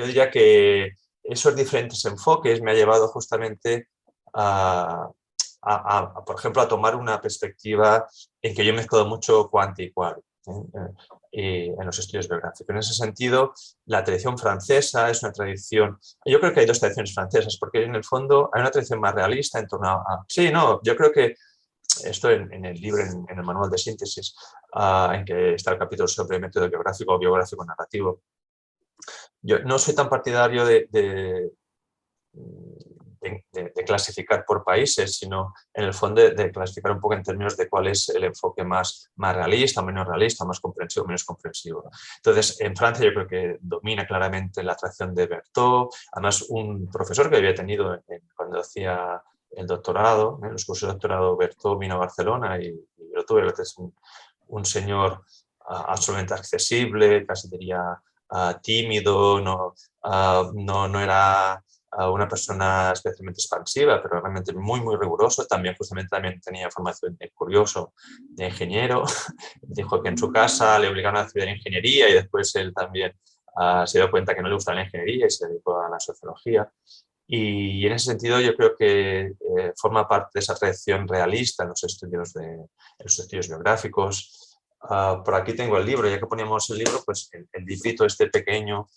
diría que esos diferentes enfoques me ha llevado justamente por ejemplo, a tomar una perspectiva en que yo he mezclado mucho cuanti y quali en los estudios biográficos. En ese sentido, la tradición francesa es una tradición, yo creo que hay dos tradiciones francesas, porque en el fondo hay una tradición más realista en torno sí, no, yo creo que esto en el libro, en el manual de síntesis, en que está el capítulo sobre método biográfico o biográfico narrativo. Yo no soy tan partidario de clasificar por países, sino en el fondo de clasificar un poco en términos de cuál es el enfoque más realista, menos realista, más comprensivo, menos comprensivo. Entonces, en Francia yo creo que domina claramente la tradición de Berthaud. Además, un profesor que había tenido cuando hacía el doctorado, los cursos de doctorado, Berthaud vino a Barcelona y lo tuve, que es un señor absolutamente accesible, casi diría tímido, no era una persona especialmente expansiva, pero realmente muy, muy riguroso. También tenía formación de curioso, de ingeniero. Dijo que en su casa le obligaron a estudiar ingeniería y después él también se dio cuenta que no le gustaba la ingeniería y se dedicó a la sociología. Y en ese sentido yo creo que forma parte de esa tradición realista en los estudios biográficos. Por aquí tengo el libro, ya que poníamos el libro, pues el librito este pequeño,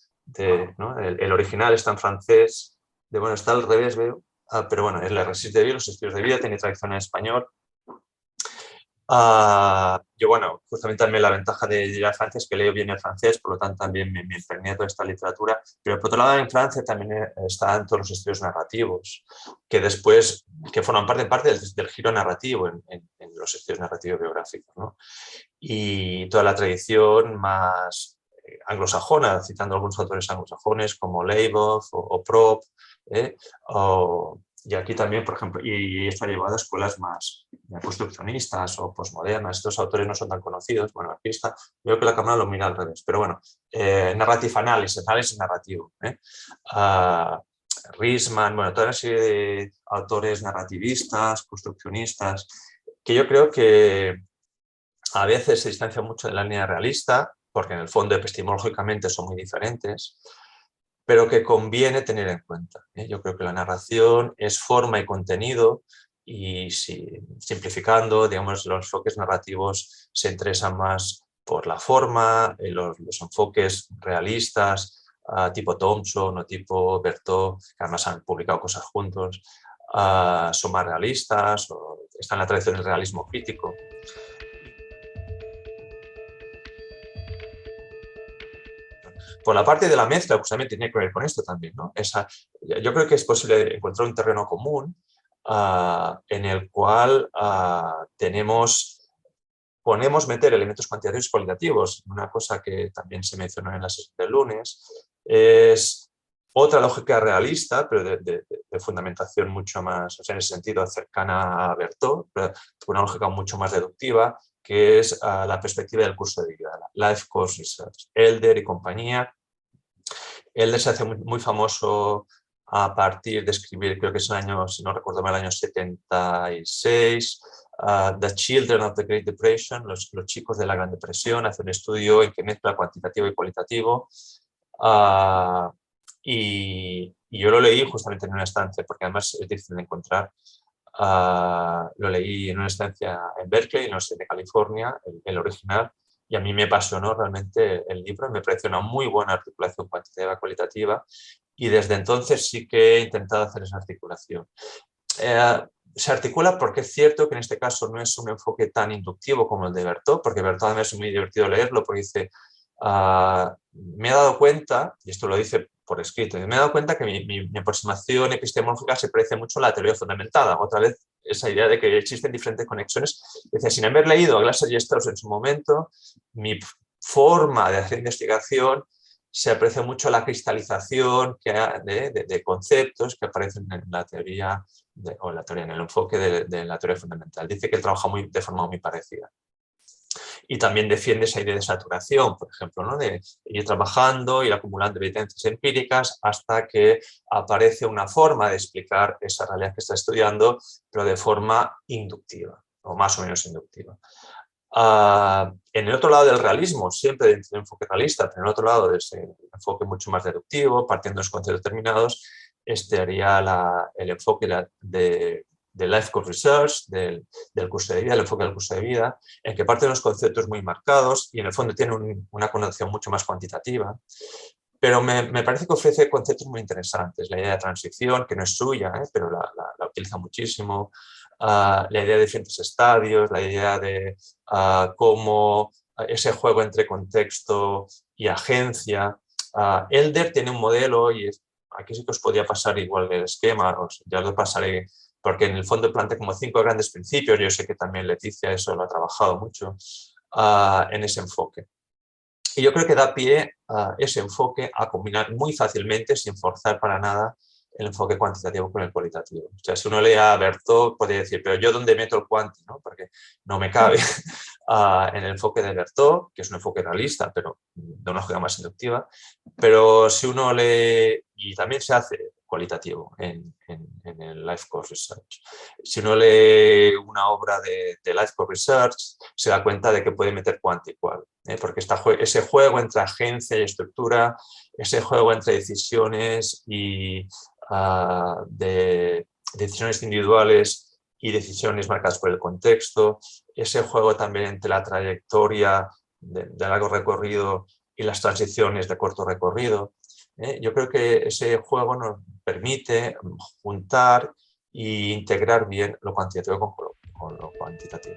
¿no? El original está en francés, bueno, está al revés, veo, pero bueno, es la Resist de vida, los estudios de vida, tiene traducción en español. Yo, bueno, justamente también la ventaja de ir a Francia es que leo bien el francés, por lo tanto también me impregné de toda esta literatura, pero por otro lado en Francia también están todos los estudios narrativos, que forman parte del giro narrativo en los estudios narrativos biográficos, ¿no? Y toda la tradición más anglosajona, citando algunos autores anglosajones como Leibov o Propp, y aquí también, por ejemplo, y está llevado a escuelas más construccionistas o postmodernas. Estos autores no son tan conocidos. Bueno, aquí está, veo que la cámara lo mira al revés, pero bueno, narrative análisis narrativo. Riesman, bueno, toda una serie de autores narrativistas, construccionistas, que yo creo que a veces se distancian mucho de la línea realista, porque en el fondo epistemológicamente son muy diferentes, pero que conviene tener en cuenta. Yo creo que la narración es forma y contenido y simplificando, digamos, los enfoques narrativos se interesan más por la forma, los enfoques realistas, tipo Thompson o tipo Berthaud, que además han publicado cosas juntos, son más realistas, o están en la tradición del realismo crítico. Por la parte de la mezcla, pues también tiene que ver con esto también, ¿no? Yo creo que es posible encontrar un terreno común en el cual podemos meter elementos cuantitativos y cualitativos. Una cosa que también se mencionó en la sesión del lunes es otra lógica realista, pero de fundamentación mucho más, o sea, en ese sentido cercana a Berthaud, pero una lógica mucho más deductiva, que es la perspectiva del curso de vida, Life Course Research, Elder y compañía. Elder se hace muy famoso a partir de escribir, creo que es el año, si no recuerdo mal, el año 76, The Children of the Great Depression, los chicos de la Gran Depresión, hace un estudio en que mezcla cuantitativo y cualitativo. Y yo lo leí justamente en una estancia, porque además es difícil de encontrar. Lo leí en una estancia en Berkeley, en la Universidad de California, el original, y a mí me apasionó realmente el libro, me pareció una muy buena articulación cuantitativa cualitativa, y desde entonces sí que he intentado hacer esa articulación. Se articula porque es cierto que en este caso no es un enfoque tan inductivo como el de Berthaud, porque Berthaud además es muy divertido leerlo, porque dice, me he dado cuenta, y esto lo dice por escrito, me he dado cuenta que mi aproximación epistemológica se parece mucho a la teoría fundamentada. Otra vez, esa idea de que existen diferentes conexiones. Decía, sin haber leído a Glasser y Strauss en su momento, mi forma de hacer investigación se aprecia mucho la cristalización de conceptos que aparecen en la teoría, en el enfoque de la teoría fundamental. Dice que trabaja de forma muy parecida. Y también defiende esa idea de saturación, por ejemplo, ¿no? De ir trabajando, ir acumulando evidencias empíricas hasta que aparece una forma de explicar esa realidad que está estudiando, pero de forma inductiva, o más o menos inductiva. En el otro lado del realismo, siempre dentro del enfoque realista, pero en el otro lado de ese enfoque mucho más deductivo, partiendo de los conceptos determinados, haría el enfoque de Life Course Research, del curso de vida, el enfoque del curso de vida, en que parte de unos conceptos muy marcados y en el fondo tiene una connotación mucho más cuantitativa. Pero me parece que ofrece conceptos muy interesantes. La idea de transición, que no es suya, pero la utiliza muchísimo. La idea de diferentes estadios, la idea de cómo ese juego entre contexto y agencia. Elder tiene un modelo y aquí sí que os podría pasar igual el esquema, ya lo pasaré, porque en el fondo plantea como 5 grandes principios. Yo sé que también Leticia eso lo ha trabajado mucho en ese enfoque. Y yo creo que da pie a ese enfoque a combinar muy fácilmente, sin forzar para nada, el enfoque cuantitativo con el cualitativo. O sea, si uno lee a Berthaud, podría decir, pero ¿yo dónde meto el cuanti? ¿No? Porque no me cabe en el enfoque de Berthaud, que es un enfoque realista, pero de una lógica más inductiva. Pero si uno lee, y también se hace cualitativo en el Life Course Research. Si uno lee una obra de Life Course Research, se da cuenta de que puede meter cuanti y cual, porque ese juego entre agencia y estructura, ese juego entre decisiones y de decisiones individuales y decisiones marcadas por el contexto, ese juego también entre la trayectoria de largo recorrido y las transiciones de corto recorrido. Yo creo que ese juego nos permite juntar e integrar bien lo cuantitativo con lo cuantitativo.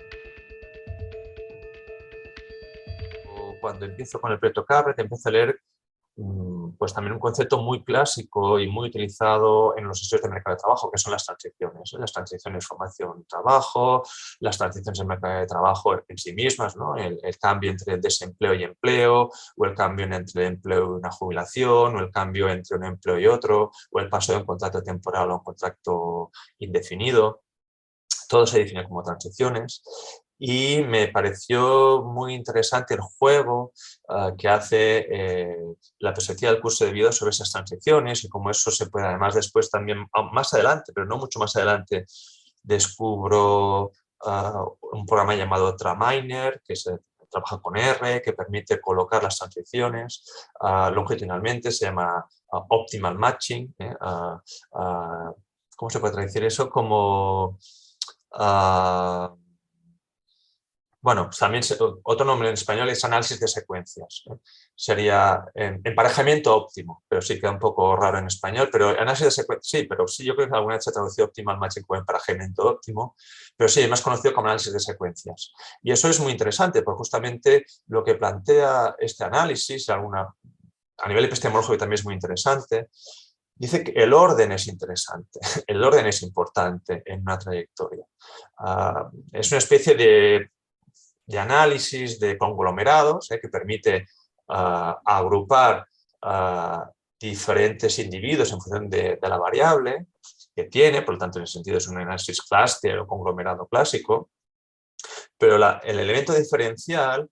Cuando empiezo con el proyecto Capret, empiezo a leer pues también un concepto muy clásico y muy utilizado en los estudios de mercado de trabajo, que son las transiciones formación-trabajo, las transiciones en mercado de trabajo en sí mismas, ¿no? El cambio entre desempleo y empleo, o el cambio entre el empleo y una jubilación, o el cambio entre un empleo y otro, o el paso de un contrato temporal a un contrato indefinido. Todo se define como transiciones. Y me pareció muy interesante el juego que hace la perspectiva del curso de vida sobre esas transiciones y cómo eso se puede, además después también, más adelante, pero no mucho más adelante, descubro un programa llamado Traminer, que se trabaja con R, que permite colocar las transiciones longitudinalmente, se llama Optimal Matching. ¿Cómo se puede traducir eso? Como... bueno, también otro nombre en español es análisis de secuencias. Sería emparejamiento óptimo, pero sí queda un poco raro en español. Pero análisis de secuencias, sí, pero sí, yo creo que alguna vez se ha traducido optimal matching como emparejamiento óptimo, pero sí, es más conocido como análisis de secuencias. Y eso es muy interesante, porque justamente lo que plantea este análisis, a nivel epistemológico también es muy interesante, dice que el orden es interesante, el orden es importante en una trayectoria. Es una especie de análisis de conglomerados que permite agrupar diferentes individuos en función de la variable que tiene, por lo tanto en ese sentido es un análisis clúster o conglomerado clásico, pero el elemento diferencial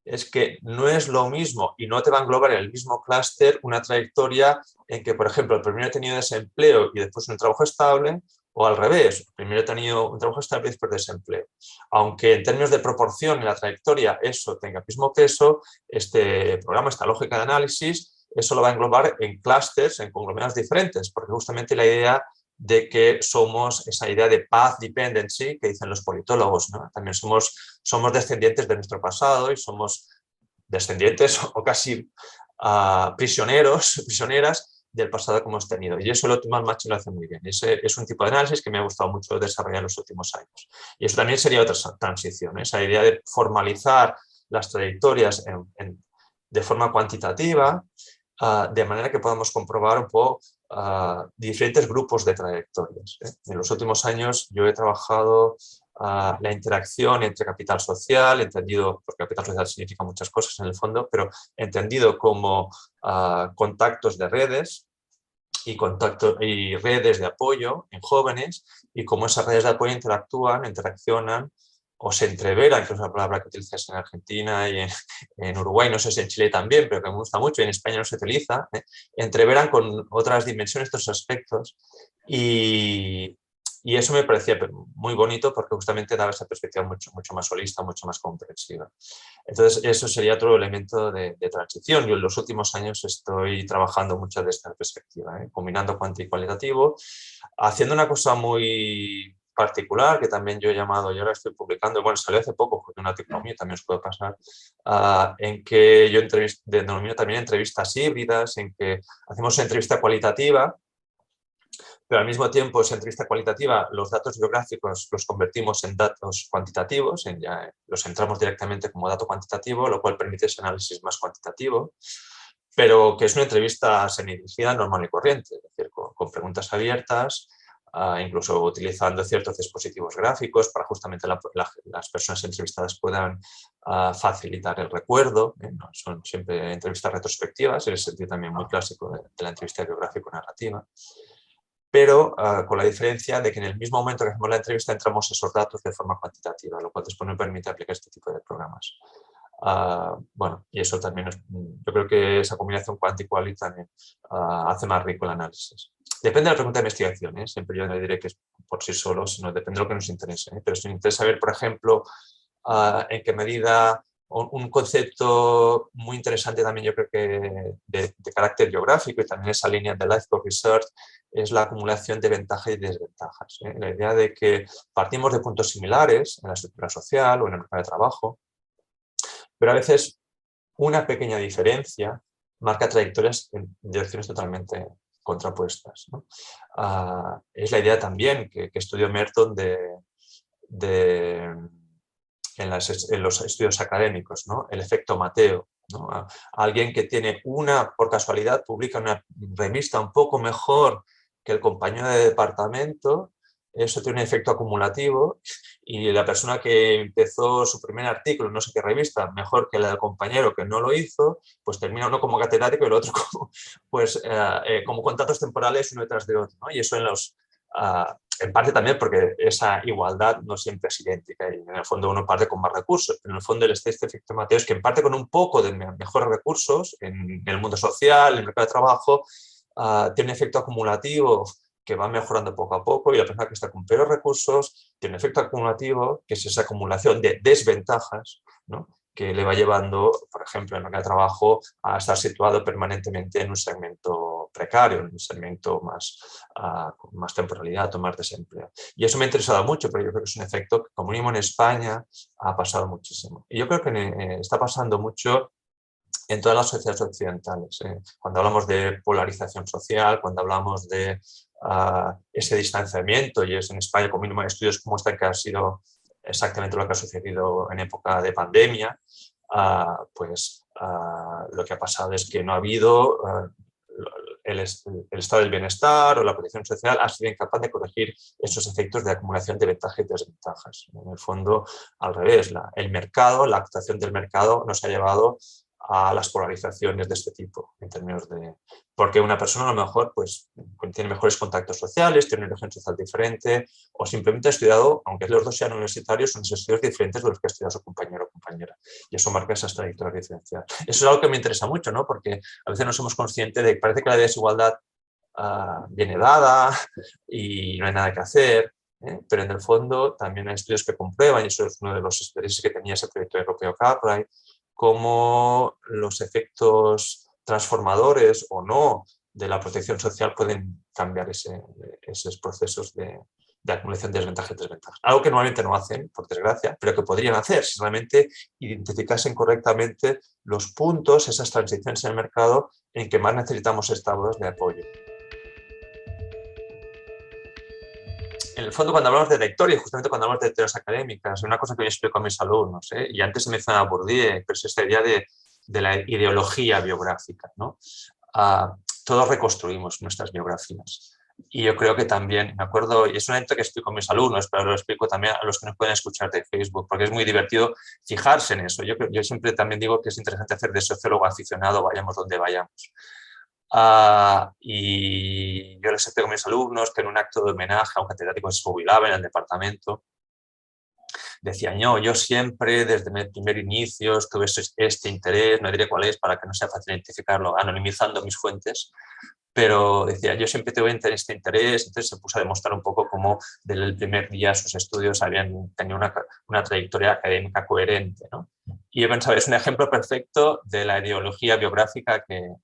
es que no es lo mismo y no te va a englobar en el mismo clúster una trayectoria en que, por ejemplo, primero he tenido desempleo y después un trabajo estable, o al revés, primero he tenido un trabajo estable y después desempleo. Aunque en términos de proporción en la trayectoria eso tenga el mismo peso, este programa, esta lógica de análisis, eso lo va a englobar en clústeres, en conglomerados diferentes, porque justamente la idea de que somos esa idea de path dependency que dicen los politólogos, ¿no? También somos descendientes de nuestro pasado y somos descendientes o casi prisioneras del pasado que hemos tenido. Y eso el Optimal Matching lo hace muy bien. Ese es un tipo de análisis que me ha gustado mucho desarrollar en los últimos años. Y eso también sería otra transición, esa idea de formalizar las trayectorias de forma cuantitativa, de manera que podamos comprobar un poco diferentes grupos de trayectorias. En los últimos años yo he trabajado la interacción entre capital social, entendido, porque capital social significa muchas cosas en el fondo, pero entendido como contactos de redes y redes de apoyo en jóvenes, y cómo esas redes de apoyo interaccionan o se entreveran, que es una palabra que utilizas en Argentina y en Uruguay, no sé si en Chile también, pero que me gusta mucho, y en España no se utiliza, entreveran con otras dimensiones, estos aspectos, y Y eso me parecía muy bonito porque justamente daba esa perspectiva mucho más holista, mucho más comprensiva. Entonces, eso sería otro elemento de transición. Yo en los últimos años estoy trabajando mucho de esta perspectiva, combinando cuanti y cualitativo, haciendo una cosa muy particular que también yo he llamado, y ahora estoy publicando, bueno, salió hace poco, porque un artículo mío también os puede pasar, en que yo denomino también entrevistas híbridas, en que hacemos una entrevista cualitativa, pero al mismo tiempo esa entrevista cualitativa, los datos biográficos los convertimos en datos cuantitativos, ya los entramos directamente como dato cuantitativo, lo cual permite ese análisis más cuantitativo, pero que es una entrevista semidirigida, normal y corriente, es decir, con preguntas abiertas, incluso utilizando ciertos dispositivos gráficos para justamente las personas entrevistadas puedan facilitar el recuerdo. No son siempre entrevistas retrospectivas, en el sentido también muy clásico de la entrevista biográfico-narrativa, pero con la diferencia de que en el mismo momento que hacemos la entrevista entramos esos datos de forma cuantitativa, lo cual después nos permite aplicar este tipo de programas. Bueno, y eso también, yo creo que esa combinación cuanti-quali también hace más rico el análisis. Depende de la pregunta de investigación, siempre yo no diré que es por sí solo, sino depende de lo que nos interese. Pero si nos interesa ver, por ejemplo, en qué medida un concepto muy interesante también, yo creo que de carácter geográfico y también esa línea de Life Research, es la acumulación de ventajas y desventajas. La idea de que partimos de puntos similares en la estructura social o en el mercado de trabajo, pero a veces una pequeña diferencia marca trayectorias en direcciones totalmente contrapuestas, ¿no? Es la idea también que estudió Merton en los estudios académicos, ¿no? El efecto Mateo, ¿no? Alguien que tiene por casualidad, publica una revista un poco mejor que el compañero de departamento, eso tiene un efecto acumulativo y la persona que empezó su primer artículo, no sé qué revista, mejor que el del compañero que no lo hizo, pues termina uno como catedrático y el otro como contratos temporales uno detrás de otro, ¿no? Y eso en parte también porque esa igualdad no siempre es idéntica y en el fondo uno parte con más recursos, pero en el fondo este efecto Mateo es que en parte con un poco de mejores recursos en el mundo social, en el mercado de trabajo, tiene un efecto acumulativo que va mejorando poco a poco y la persona que está con peores recursos tiene un efecto acumulativo que es esa acumulación de desventajas, ¿no? Que le va llevando, por ejemplo, en el mercado de trabajo a estar situado permanentemente en un segmento precario, en un segmento con más temporalidad o más desempleo. Y eso me ha interesado mucho, pero yo creo que es un efecto que, como mínimo en España, ha pasado muchísimo. Y yo creo que está pasando mucho en todas las sociedades occidentales. Cuando hablamos de polarización social, cuando hablamos de ese distanciamiento, y es en España, como mínimo, hay estudios como este que ha sido exactamente lo que ha sucedido en época de pandemia, lo que ha pasado es que no ha habido el estado del bienestar o la protección social ha sido incapaz de corregir esos efectos de acumulación de ventajas y desventajas. En el fondo, al revés, el mercado, la actuación del mercado nos ha llevado a las polarizaciones de este tipo, en términos de... Porque una persona a lo mejor pues, tiene mejores contactos sociales, tiene un origen social diferente, o simplemente ha estudiado, aunque los dos sean universitarios, son estudios diferentes de los que ha estudiado su compañero o compañera. Y eso marca esas trayectorias diferenciadas. Eso es algo que me interesa mucho, ¿no? Porque a veces no somos conscientes de que parece que la desigualdad viene dada y no hay nada que hacer, pero en el fondo también hay estudios que comprueban, y eso es uno de los intereses que tenía ese proyecto europeo CAPRAI, cómo los efectos transformadores o no de la protección social pueden cambiar esos procesos de acumulación de desventajas y desventajas. Algo que normalmente no hacen, por desgracia, pero que podrían hacer si realmente identificasen correctamente los puntos, esas transiciones en el mercado en que más necesitamos estados de apoyo. En el fondo, cuando hablamos de trayectoria, justamente cuando hablamos de teorías académicas, una cosa que yo explico a mis alumnos, y antes se mencionaba Bourdieu, pero es esta idea de la ideología biográfica, ¿no? Todos reconstruimos nuestras biografías. Y yo creo que también, me acuerdo, y es una anécdota que explico a mis alumnos, pero lo explico también a los que nos pueden escuchar de Facebook, porque es muy divertido fijarse en eso. Yo siempre también digo que es interesante hacer de sociólogo aficionado, vayamos donde vayamos. Y yo les explico a mis alumnos que en un acto de homenaje a un catedrático que se jubilaba en el departamento, decían yo siempre desde mi primer inicio tuve este interés, no diré cuál es para que no sea fácil identificarlo, anonimizando mis fuentes, pero decía, yo siempre tengo este interés, entonces se puso a demostrar un poco cómo desde el primer día sus estudios habían tenido una trayectoria académica coherente, ¿no? Y yo pensaba, es un ejemplo perfecto de la ideología biográfica que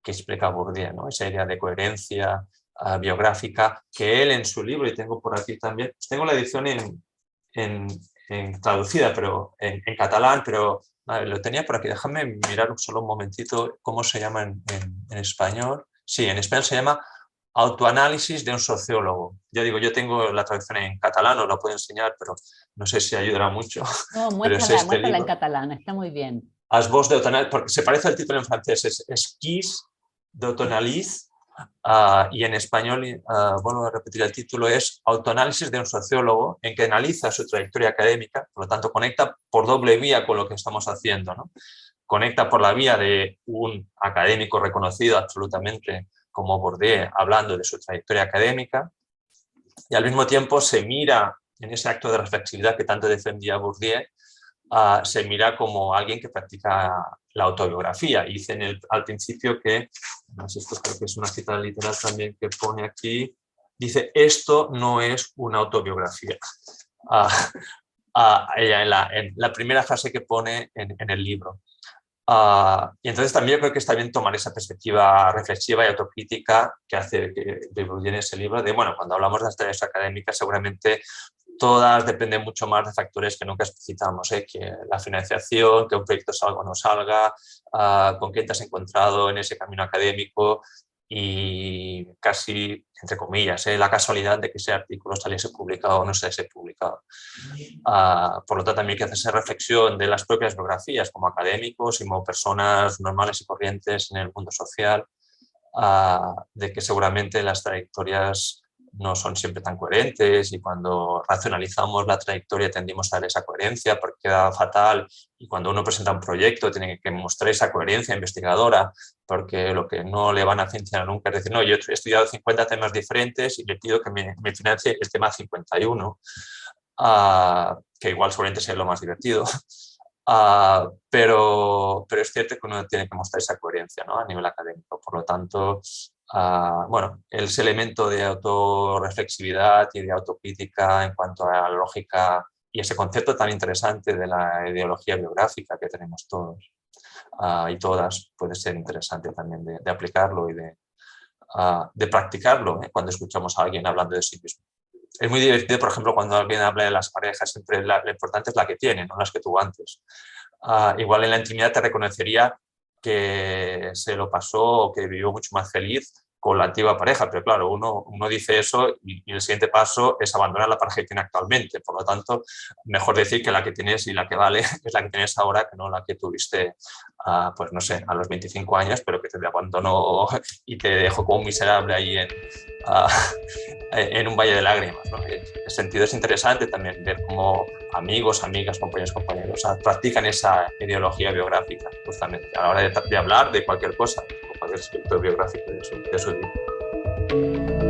explica Bourdieu, ¿no? Esa idea de coherencia biográfica que él en su libro, y tengo por aquí también, pues tengo la edición en traducida, pero en catalán, pero lo tenía por aquí. Déjame mirar solo un momentito cómo se llama en español. Sí, en español se llama Autoanálisis de un sociólogo. Ya digo, yo tengo la traducción en catalán, os la puedo enseñar, pero no sé si ayudará mucho. No, Pero es muéstrala, este muéstrala en libro. catalán, está muy bien. Esbós d'autoanálisis, porque se parece al título en francés, es Esquís d'autoanálisis, y en español, vuelvo a repetir, el título es Autoanálisis de un sociólogo, en que analiza su trayectoria académica, por lo tanto conecta por doble vía con lo que estamos haciendo, ¿no? Conecta por la vía de un académico reconocido absolutamente como Bourdieu, hablando de su trayectoria académica, y al mismo tiempo se mira en ese acto de reflexividad que tanto defendía Bourdieu, se mira como alguien que practica la autobiografía. Y dice al principio que, no sé, esto creo que es una cita literal también que pone aquí, dice, esto no es una autobiografía. En la primera frase que pone en el libro. Y entonces también yo creo que está bien tomar esa perspectiva reflexiva y autocrítica que hace de Bourdieu en ese libro, de, bueno, cuando hablamos de las tareas académicas seguramente todas dependen mucho más de factores que nunca explicitamos, que la financiación, que un proyecto salga o no salga, con quién te has encontrado en ese camino académico y casi, entre comillas, la casualidad de que ese artículo saliese publicado o no saliese publicado. Por lo tanto, también hay que hacer esa reflexión de las propias biografías como académicos y como personas normales y corrientes en el mundo social, de que seguramente las trayectorias no son siempre tan coherentes y cuando racionalizamos la trayectoria tendimos a dar esa coherencia porque queda fatal, y cuando uno presenta un proyecto tiene que mostrar esa coherencia investigadora porque lo que no le van a financiar nunca es decir, no, yo he estudiado 50 temas diferentes y le pido que me financie el tema 51, que igual seguramente sea lo más divertido. Pero es cierto que uno tiene que mostrar esa coherencia, ¿no? A nivel académico. Por lo tanto, bueno, ese elemento de autorreflexividad y de autocrítica en cuanto a la lógica y ese concepto tan interesante de la ideología biográfica que tenemos todos y todas, puede ser interesante también de aplicarlo y de practicarlo cuando escuchamos a alguien hablando de sí mismo. Es muy divertido, por ejemplo, cuando alguien habla de las parejas, siempre lo importante es la que tiene, no las que tuvo antes. Igual en la intimidad te reconocería que se lo pasó o que vivió mucho más feliz con la antigua pareja, pero claro, uno dice eso y el siguiente paso es abandonar la pareja que tiene actualmente. Por lo tanto, mejor decir que la que tienes y la que vale es la que tienes ahora, que no la que tuviste, pues no sé, a los 25 años, pero que te abandonó y te dejó como un miserable ahí en un valle de lágrimas, ¿no? En ese sentido es interesante también ver cómo amigos, amigas, compañeros practican esa ideología biográfica justamente a la hora de hablar de cualquier cosa, o cualquier aspecto biográfico de su vida.